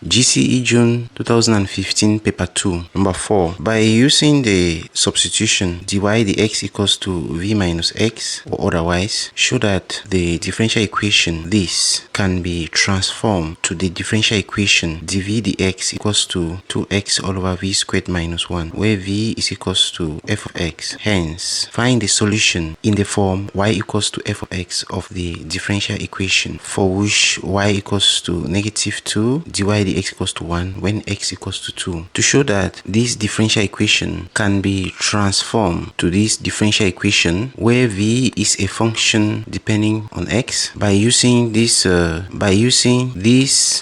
GCE June 2015 paper 2. Number 4. By using the substitution dy dx equals to v minus x, or otherwise show that the differential equation this can be transformed to the differential equation dv dx equals to 2x all over v squared minus 1, where v is equals to f of x. Hence, find the solution in the form y equals to f of x of the differential equation, for which y equals to negative 2 dy dx equals to 1 when x equals to 2. To show that this differential equation can be transformed to this differential equation where v is a function depending on x, by using this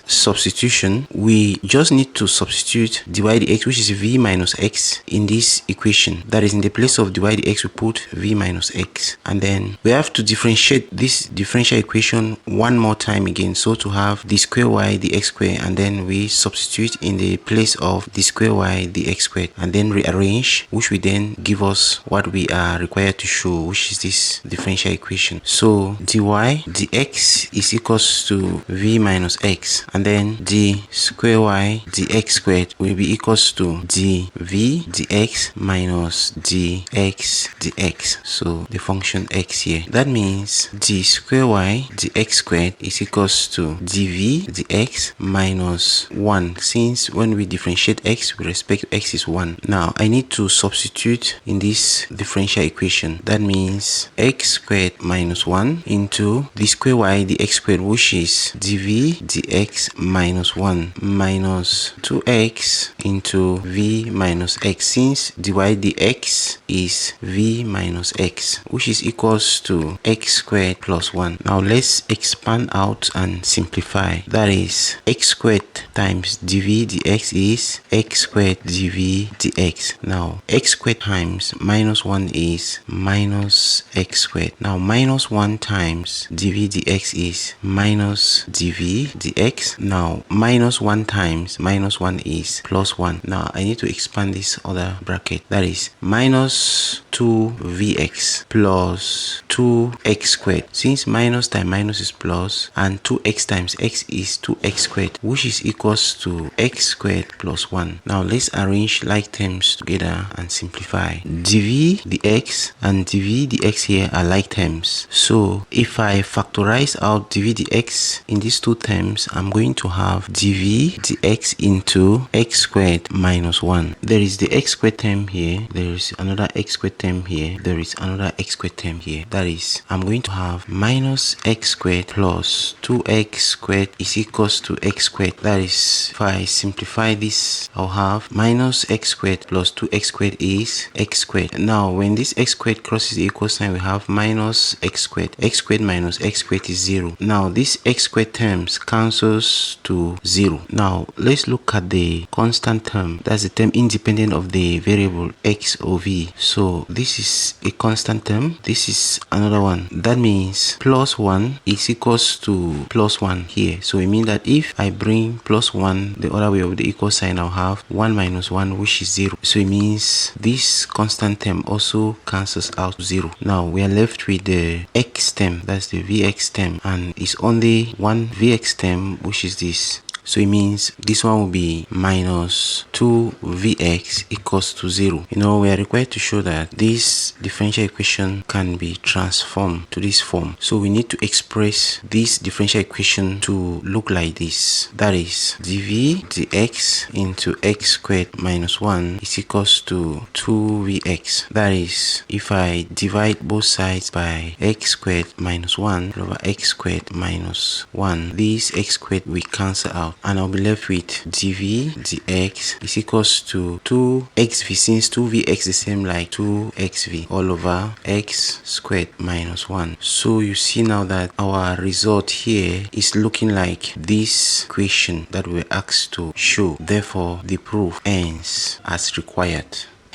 substitution, we just need to substitute dy dx, which is v minus x, in this equation. That is, in the place of dy dx we put v minus x, and then we have to differentiate this differential equation one more time again, so to have d square y dx square, and then we substitute in the place of d square y dx squared, and then rearrange, which will then give us what we are required to show, which is this differential equation. So dy dx is equals to v minus x, and then d square y dx squared will be equals to dv dx minus dx dx, so the function x here. That means d square y dx squared is equals to dv dx minus 1, since when we differentiate x with respect to x is 1. Now I need to substitute in this differential equation. That means x squared minus 1 into d square y dx squared, which is dv dx minus 1 minus 2x into v minus x, since dy dx is v minus x, which is equals to x squared plus 1. Now let's expand out and simplify. That is, x squared times dv dx is x squared dv dx. Now x squared times minus 1 is minus x squared. Now minus 1 times dv dx is minus dv dx. Now minus 1 times minus 1 is plus 1. Now I need to expand this other bracket. That is minus 2vx plus 2x squared. Since minus times minus is plus, and 2x times x is 2x squared, which is equals to x squared plus 1. Now let's arrange like terms together and simplify. dv dx and dv dx here are like terms. So if I factorize out dv dx in these two terms, I'm going to have dv dx into x squared minus 1. There is the x squared term here, there is another x squared term here, there is another x squared term here. That is, I'm going to have minus x squared plus 2x squared is equals to x squared. That is, if I simplify this, I'll have minus x squared plus 2x squared is x squared. Now when this x squared crosses the equal sign, we have minus x squared. X squared minus x squared is 0. Now this x squared terms cancels to 0. Now let's look at the constant term. That's the term independent of the variable x or v. So this is a constant term, this is another one. That means plus 1 is equals to plus 1 here. So it means that if I bring plus 1 the other way of the equal sign, I'll have 1 minus 1, which is 0. So it means this constant term also cancels out to 0. Now we are left with the x term, that's the vx term, and it's only one vx term, which is this. So it means this one will be minus 2vx equals to 0. You know, we are required to show that this differential equation can be transformed to this form. So we need to express this differential equation to look like this. That is, dv dx into x squared minus 1 is equals to 2vx. That is, if I divide both sides by x squared minus 1 over x squared minus 1, this x squared will cancel out, and I'll be left with dv dx is equals to 2xv, since 2vx the same like 2xv all over x squared minus 1. So you see now that our result here is looking like this equation that we're asked to show. Therefore the proof ends as required.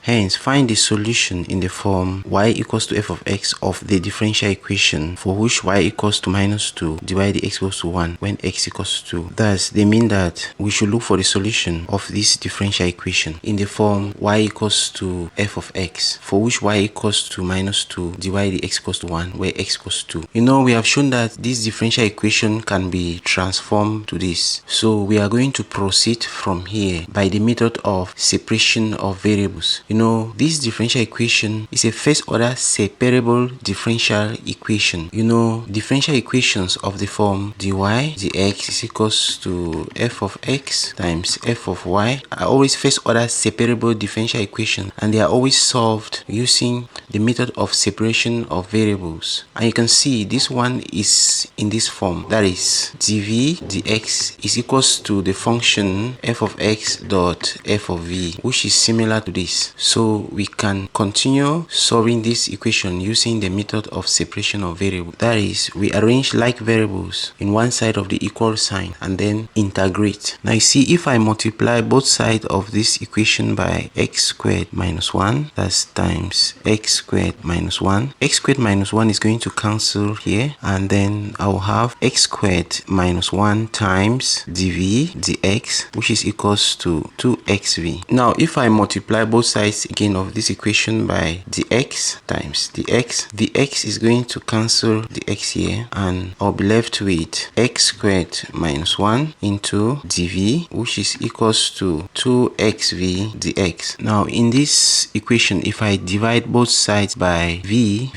Hence, find the solution in the form y equals to f of x of the differential equation for which y equals to minus 2 divided x equals to 1 when x equals to 2. Thus, they mean that we should look for the solution of this differential equation in the form y equals to f of x for which y equals to minus 2 divided x equals to 1 where x equals to 2. You know, we have shown that this differential equation can be transformed to this. So we are going to proceed from here by the method of separation of variables. You know, this differential equation is a first order separable differential equation. You know, differential equations of the form dy dx is equals to f of x times f of y are always first order separable differential equations, and they are always solved using the method of separation of variables. And you can see this one is in this form, that is dv dx is equals to the function f of x dot f of v, which is similar to this. So we can continue solving this equation using the method of separation of variables. That is, we arrange like variables in one side of the equal sign and then integrate. Now you see, if I multiply both sides of this equation by x squared minus 1, that's times x squared minus 1. X squared minus 1 is going to cancel here, and then I'll have x squared minus 1 times dv dx, which is equals to 2xv. Now if I multiply both sides again of this equation by dx times dx is going to cancel the x here, and I'll be left with x squared minus 1 into dv, which is equals to 2xv dx. Now in this equation, if I divide both sides by v,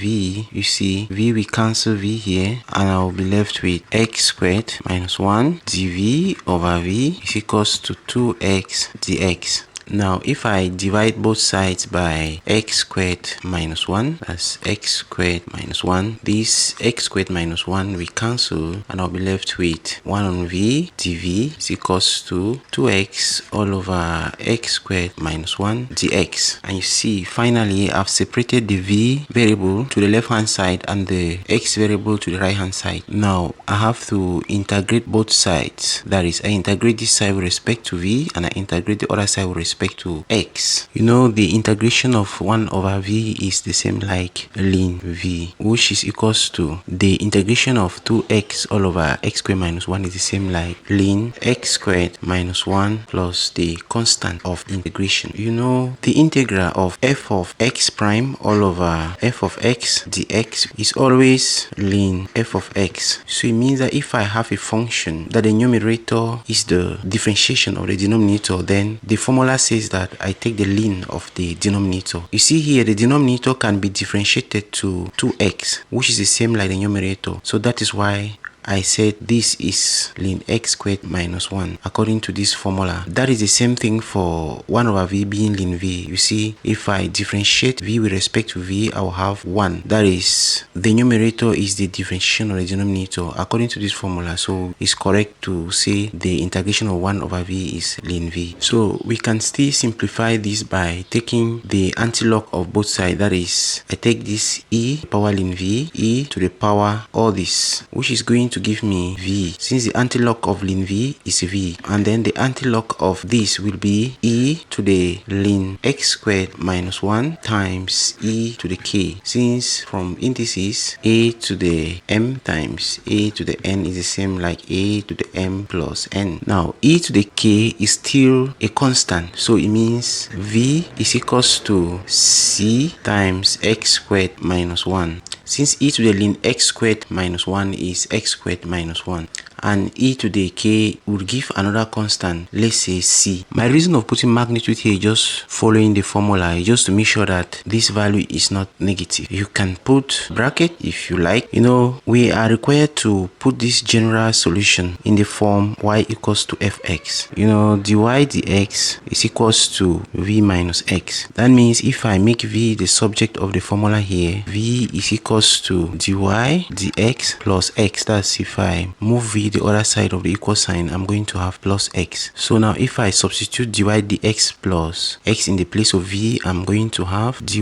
you see v will cancel v here, and I'll be left with x squared minus 1 dv over v is equals to 2x dx. Now if I divide both sides by x squared minus 1, that's x squared minus 1, this x squared minus 1 will cancel, and I'll be left with 1 on v dv is equals to 2x all over x squared minus 1 dx. And you see, finally I've separated the v variable to the left hand side and the x variable to the right hand side. Now I have to integrate both sides. That is, I integrate this side with respect to v, and I integrate the other side with respect to x. You know, the integration of 1 over v is the same like ln v, which is equals to the integration of 2x all over x squared minus 1 is the same like ln x squared minus 1 plus the constant of integration. You know, the integral of f of x prime all over f of x dx is always ln f of x. So it means that if I have a function that the numerator is the differentiation of the denominator, then the formula says that I take the ln of the denominator. You see here, the denominator can be differentiated to 2x, which is the same like the numerator. So that is why I said this is ln x squared minus 1 according to this formula. That is the same thing for 1 over v being ln v. You see, if I differentiate v with respect to v, I will have 1. That is, the numerator is the differentiation of the denominator according to this formula. So it's correct to say the integration of 1 over v is ln v. So we can still simplify this by taking the antilog of both sides. That is, I take this e power ln v, e to the power all this, which is going to give me v, since the antilog of ln v is v, and then the antilog of this will be e to the ln x squared minus 1 times e to the k, since from indices a to the m times a to the n is the same like a to the m plus n. Now e to the k is still a constant, so it means v is equals to c times x squared minus 1. Since e to the ln x squared minus 1 is x squared minus 1, and e to the k would give another constant, let's say c. My reason of putting magnitude here is just following the formula, just to make sure that this value is not negative. You can put bracket if you like. You know, we are required to put this general solution in the form y equals to fx. You know, dy dx is equals to v minus x. That means if I make v the subject of the formula here, v is equals to dy dx plus x. That's if I move v the other side of the equal sign, I'm going to have plus x. So now if I substitute dy dx plus x in the place of v, I'm going to have dy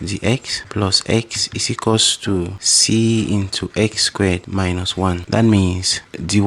dx plus x is equals to c into x squared minus 1. That means dy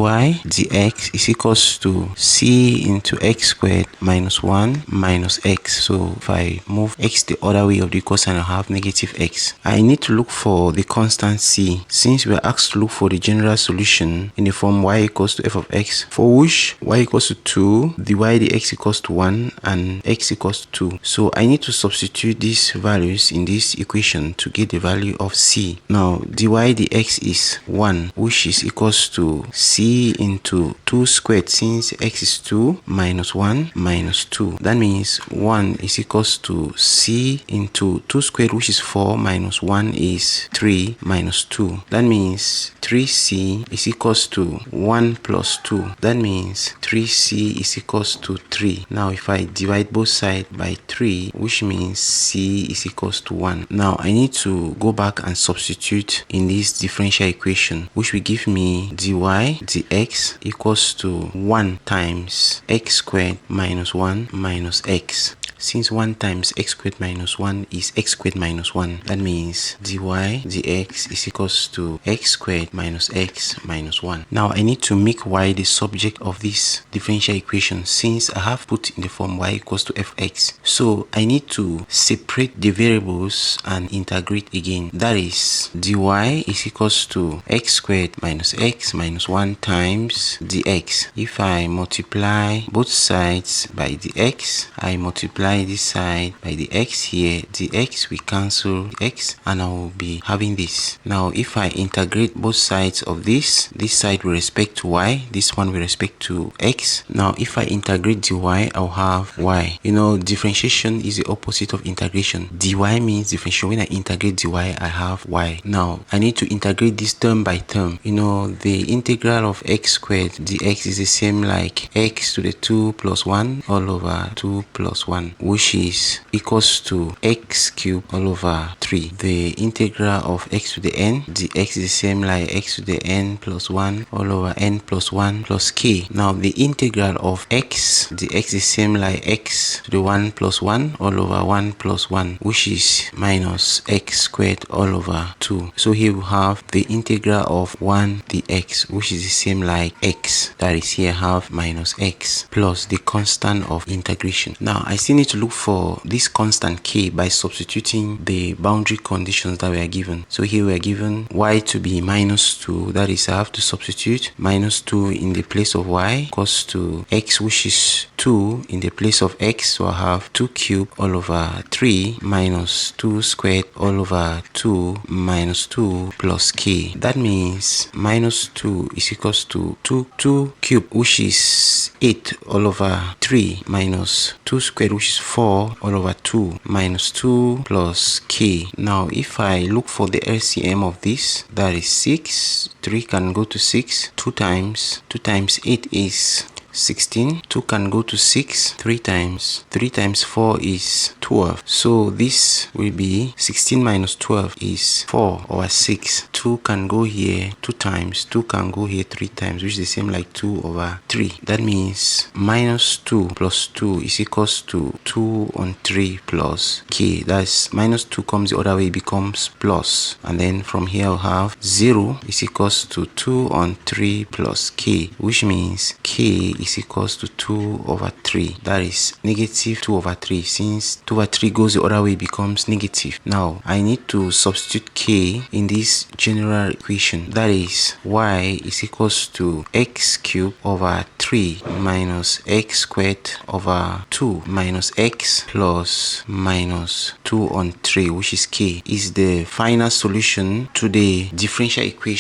dx is equals to c into x squared minus 1 minus x. So if I move x the other way of the equal sign, I have negative x. I need to look for the constant c, since we are asked to look for the general solution in the form y equals to f of x, for which y equals to 2, dy dx equals to 1, and x equals to 2. So I need to substitute these values in this equation to get the value of c. Now dy dx is 1, which is equals to c into 2 squared, since x is 2, minus 1 minus 2. That means 1 is equals to c into 2 squared, which is 4, minus 1 is 3 minus 2. That means 3c is equals to 1 plus 2. That means 3c is equals to 3. Now if I divide both sides by 3, which means c is equals to 1. Now I need to go back and substitute in this differential equation, which will give me dy dx equals to 1 times x squared minus 1 minus x. Since 1 times x squared minus 1 is x squared minus 1, that means dy dx is equals to x squared minus x minus 1. Now I need to make y the subject of this differential equation, since I have put in the form y equals to fx. So I need to separate the variables and integrate again. That is dy is equals to x squared minus x minus 1 times dx. If I multiply both sides by dx, I multiply this side by the x here, the x will cancel x, and I will be having this. Now if I integrate both sides of this side with respect to y, this one with respect to x. Now if I integrate dy, I'll have y. You know, differentiation is the opposite of integration. Dy means differentiation. When I integrate dy, I have y. Now I need to integrate this term by term. You know, the integral of x squared dx is the same like x to the 2 plus 1 all over 2 plus 1, which is equals to x cubed all over 3. The integral of x to the n dx is the same like x to the n plus 1 all over n plus 1 plus k. Now the integral of x dx is the same like x to the 1 plus 1 all over 1 plus 1, which is minus x squared all over 2. So here we have the integral of 1 dx, which is the same like x. That is, here I have minus x plus the constant of integration. Now I still need to look for this constant k by substituting the boundary conditions that we are given. So here we are given y to be minus 2. That is, I have to substitute minus 2 in the place of y equals to x, which is 2 in the place of x. So I have 2 cubed all over 3 minus 2 squared all over 2 minus 2 plus k. That means minus 2 is equals to 2 cubed, which is 8 all over 3 minus 2 squared, which is 4 all over 2 minus 2 plus k. Now if I look for the LCM of this, that is 6. 3 can go to 6. 2 times 8 is 16. 2 can go to 6 3 times. 3 times 4 is 12. So this will be 16 minus 12 is 4 over 6. 2 can go here 2 times. 2 can go here 3 times, which is the same like 2 over 3. That means minus 2 plus 2 is equals to 2 on 3 plus k. That's minus 2 comes the other way, becomes plus. And then from here I'll have 0 is equals to 2 on 3 plus k, which means k is equals to 2 over 3. That is negative 2 over 3. Since 2 over 3 goes the other way, becomes negative. Now I need to substitute k in this general equation. That is, y is equals to x cubed over 3 minus x squared over 2 minus x plus minus 2 on 3, which is k, is the final solution to the differential equation.